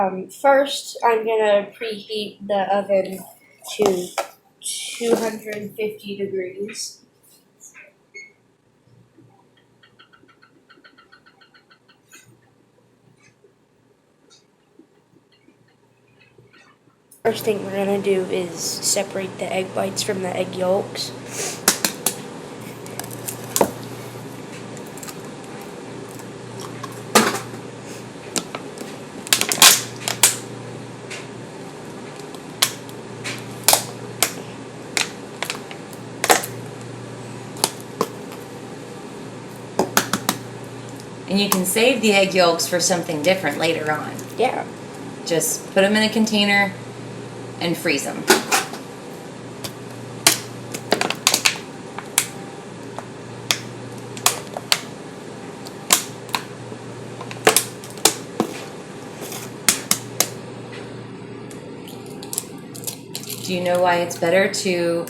First, I'm gonna preheat the oven to 250 degrees. First thing we're gonna do is separate the egg whites from the egg yolks. And you can save the egg yolks for something different later on. Yeah. Just put them in a container and freeze them. Do you know why it's better to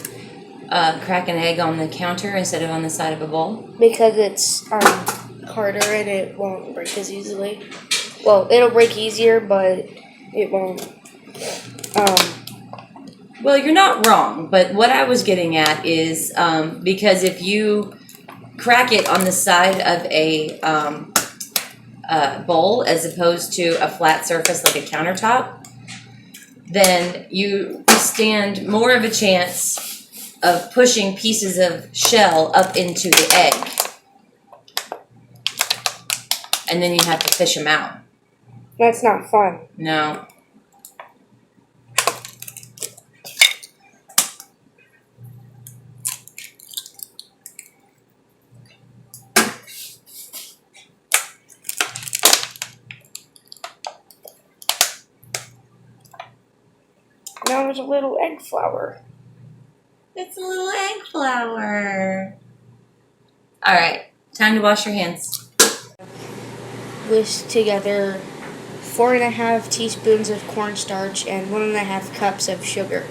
crack an egg on the counter instead of on the side of a bowl? Because it's harder and it won't break as easily. Well, it'll break easier, but it won't. Well, you're not wrong, but what I was getting at is because if you crack it on the side of a bowl as opposed to a flat surface like a countertop, then you stand more of a chance of pushing pieces of shell up into the egg. And then you have to fish them out. That's not fun. No. Now there's a little egg flour. It's a little egg flour. All right, time to wash your hands. Whisk together 4.5 teaspoons of cornstarch and 1.5 cups of sugar.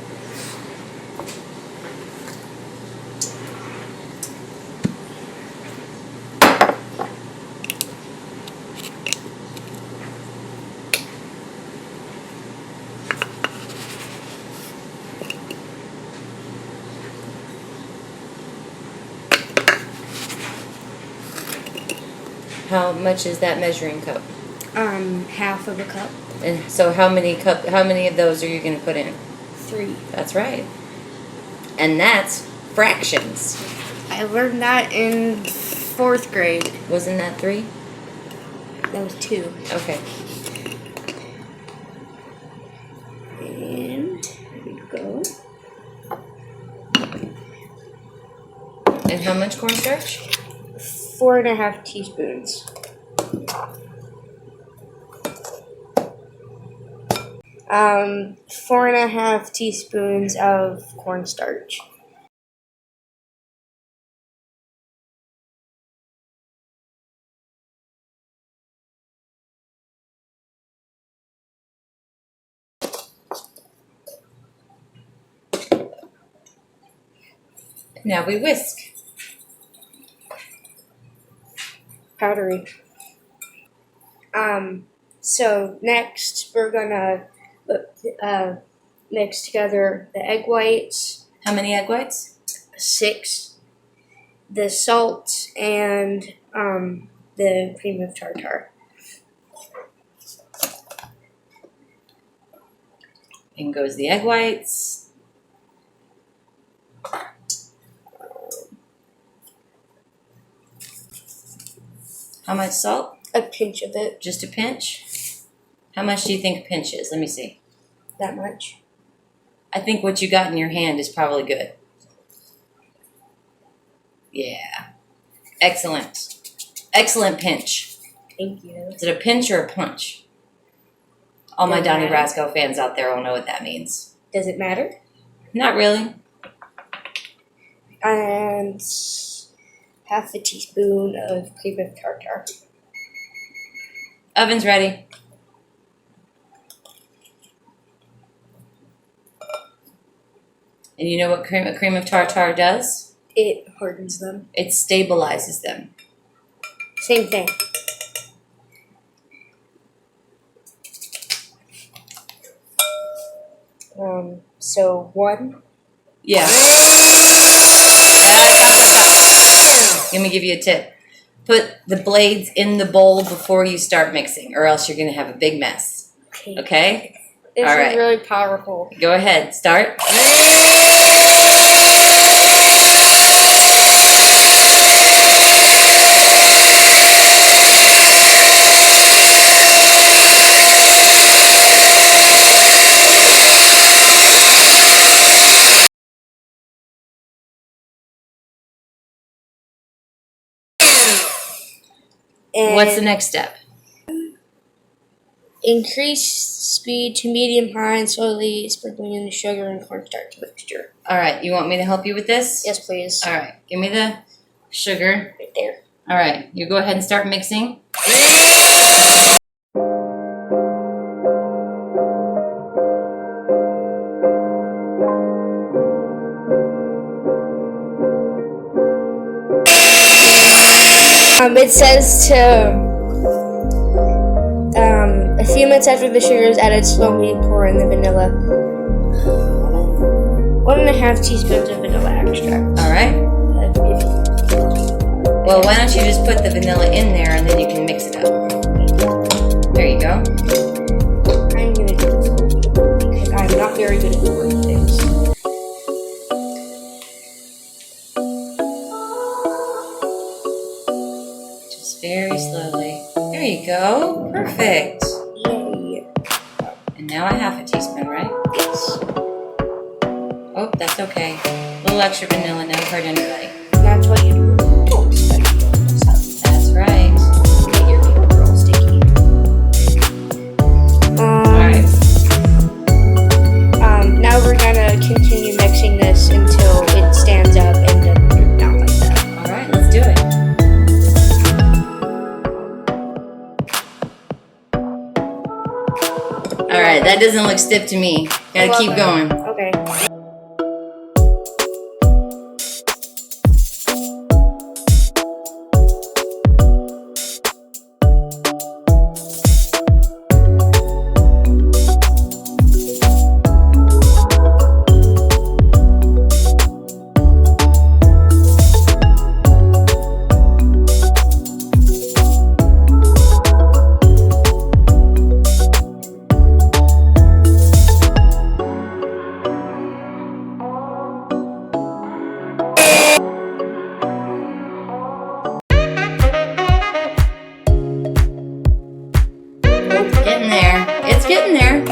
How much is that measuring cup? Half of a cup. And so how many of those are you going to put in? 3. That's right. And that's fractions. I learned that in 4th grade. Wasn't that 3? That was 2. Okay. And here we go. And how much cornstarch? 4.5 teaspoons. Um, 4.5 teaspoons of cornstarch. Now we whisk. Powdery. So next we're gonna mix together the egg whites. How many egg whites? 6. The salt and the cream of tartar. In goes the egg whites. How much salt? A pinch of it. Just a pinch? How much do you think a pinch is? Let me see. That much. I think what you got in your hand is probably good. Yeah. Excellent. Excellent pinch. Thank you. Is it a pinch or a punch? All my Doesn't Donnie matter. Brasco fans out there will know what that means. Does it matter? Not really. And half a teaspoon of cream of tartar. Oven's ready. And you know what cream of tartar does? It hardens them. It stabilizes them. Same thing. So 1. Yeah. Let me give you a tip. Put the blades in the bowl before you start mixing, or else you're going to have a big mess. Okay? This All is right. really powerful. Go ahead. Start. And What's the next step? increase speed to medium high and slowly sprinkling in the sugar and cornstarch mixture. All right. You want me to help you with this? Yes, please. All right. Give me the sugar. Right there. All right. You go ahead and start mixing. It says to a few minutes after the sugar is added, slowly pour in the vanilla. 1.5 teaspoons of vanilla extract. All right. Well, why don't you just put the vanilla in there and then you can mix it up. There you go. I'm gonna do it because I'm not very good at pouring things. Just very slowly. There you go. Perfect. Yay. And now a 1/2 teaspoon, right? Yes. Oh, that's okay. A little extra vanilla never hurt anybody. That's what you do. That's right. Get your paper real sticky. Alright. Now we're gonna continue mixing this until it stands up and doesn't drip down like that. Alright, let's do it. Alright, that doesn't look stiff to me. Gotta keep going. Okay. Getting there. It's getting there.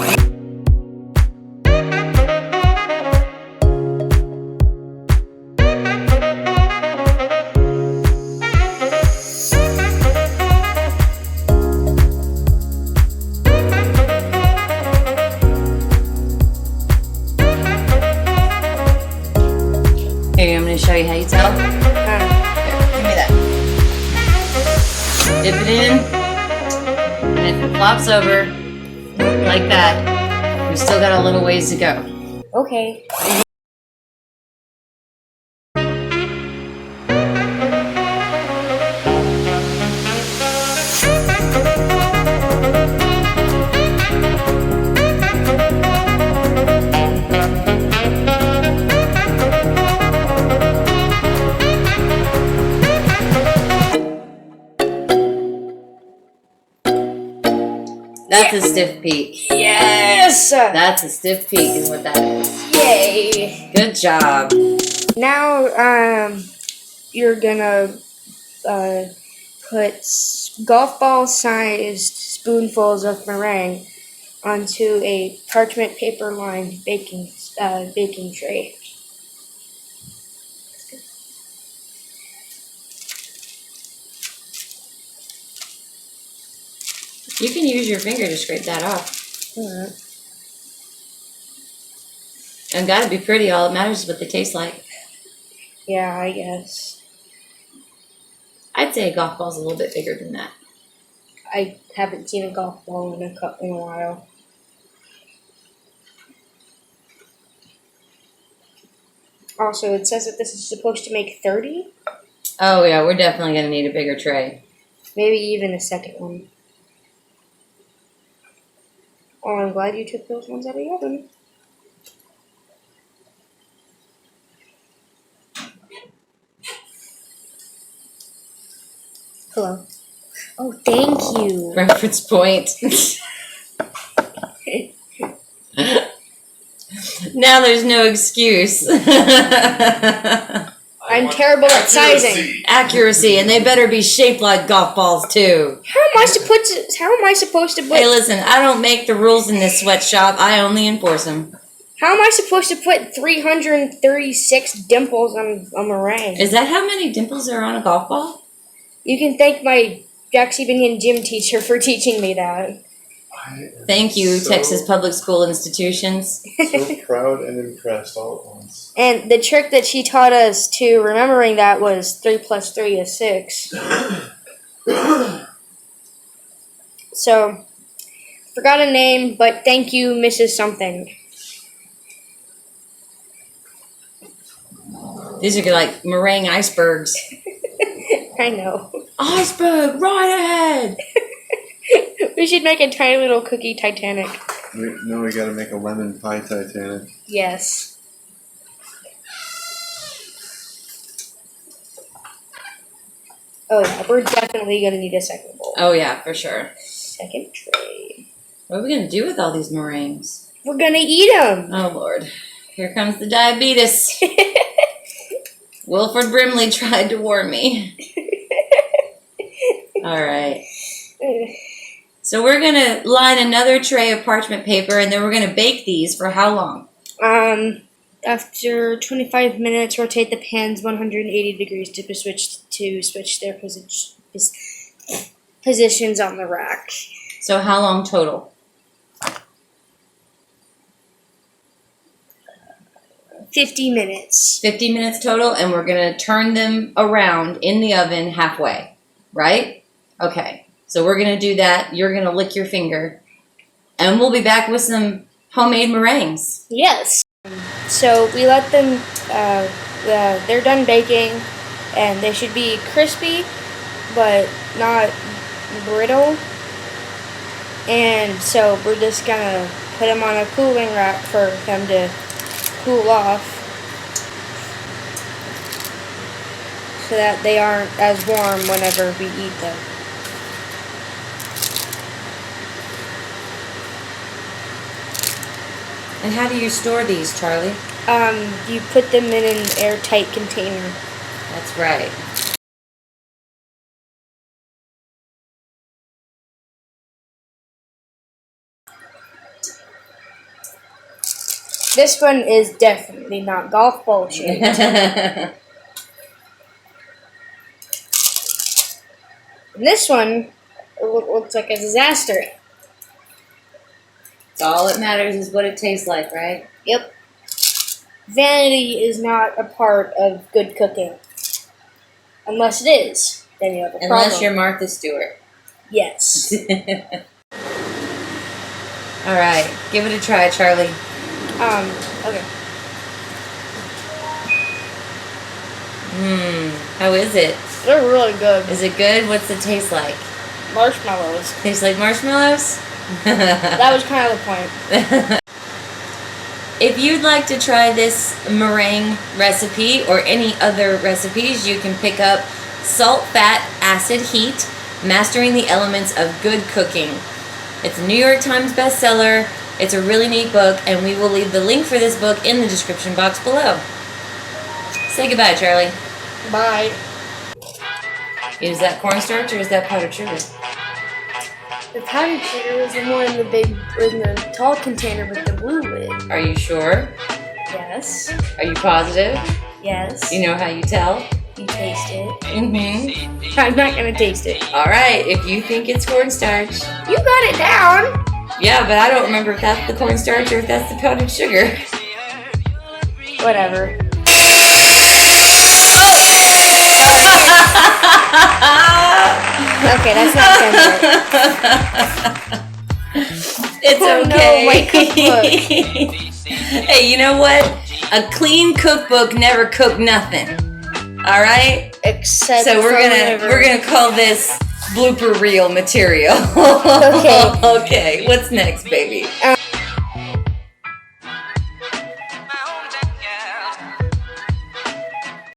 Here, I'm going to show you how you tell. Here, give me that. Dip it in. And if it flops over, like that, we've still got a little ways to go. Okay. That's a stiff peak. Yes! That's a stiff peak is what that is. Yay! Good job. Now, you're gonna put golf ball sized spoonfuls of meringue onto a parchment paper lined baking tray. You can use your finger to scrape that off. Alright. And gotta be pretty, all that matters is what they taste like. Yeah, I guess. I'd say a golf ball's a little bit bigger than that. I haven't seen a golf ball in a while. Also, it says that this is supposed to make 30. Oh yeah, we're definitely gonna need a bigger tray. Maybe even a second one. Oh, I'm glad you took those ones out of the oven. Oh, thank you. Reference point. Now there's no excuse. I'm terrible at sizing. Accuracy, and they better be shaped like golf balls too. How am I supposed to put? Hey, listen, I don't make the rules in this sweatshop. I only enforce them. How am I supposed to put 336 dimples on a meringue? Is that how many dimples are on a golf ball? You can thank my Jackson gym teacher for teaching me that. Thank you, Texas public school institutions. So proud and impressed all at once. And the trick that she taught us to remembering that was 3 + 3 is 6. So, forgot a name, but thank you, Mrs. Something. These are like meringue icebergs. I know. Iceberg, right ahead! We should make a tiny little cookie Titanic. We gotta make a lemon pie Titanic. Yes. Oh yeah, we're definitely gonna need a second bowl. Oh yeah, for sure. Second tray. What are we gonna do with all these meringues? We're gonna eat them. Oh Lord, here comes the diabetes. Wilford Brimley tried to warn me. All right. So we're gonna line another tray of parchment paper, and then we're gonna bake these for how long? After 25 minutes, rotate the pans 180 degrees to switch their positions on the rack. So how long total? 50 minutes. 50 minutes total, and we're gonna turn them around in the oven halfway, right? Okay. So we're going to do that. You're going to lick your finger. And we'll be back with some homemade meringues. Yes. So we let them, they're done baking, and they should be crispy, but not brittle. And so we're just going to put them on a cooling rack for them to cool off, so that they aren't as warm whenever we eat them. And how do you store these, Charlie? You put them in an airtight container. That's right. This one is definitely not golf ball shaped. And this one looks like a disaster. All that matters is what it tastes like, right? Yep. Vanity is not a part of good cooking. Unless it is, then you have a problem. Unless you're Martha Stewart. Yes. All right, give it a try, Charlie. Okay. How is it? They're really good. Is it good? What's it taste like? Marshmallows. Tastes like marshmallows? That was kind of the point. If you'd like to try this meringue recipe or any other recipes, you can pick up Salt, Fat, Acid, Heat, Mastering the Elements of Good Cooking. It's a New York Times bestseller. It's a really neat book, and we will leave the link for this book in the description box below. Say goodbye, Charlie. Bye. Is that cornstarch or is that powdered sugar? The powdered sugar is the one in the tall container with the blue lid. Are you sure? Yes. Are you positive? Yes. You know how you tell? You taste it. Mm-hmm. I'm not gonna taste it. Alright, if you think it's cornstarch. You got it down. Yeah, but I don't remember if that's the cornstarch or if that's the powdered sugar. Whatever. Okay, that's not sensitive. It's No, okay. my cookbook. Hey, you know what? A clean cookbook never cooked nothing. All right. Except So for we're gonna call this blooper reel material. Okay. Okay. What's next, baby?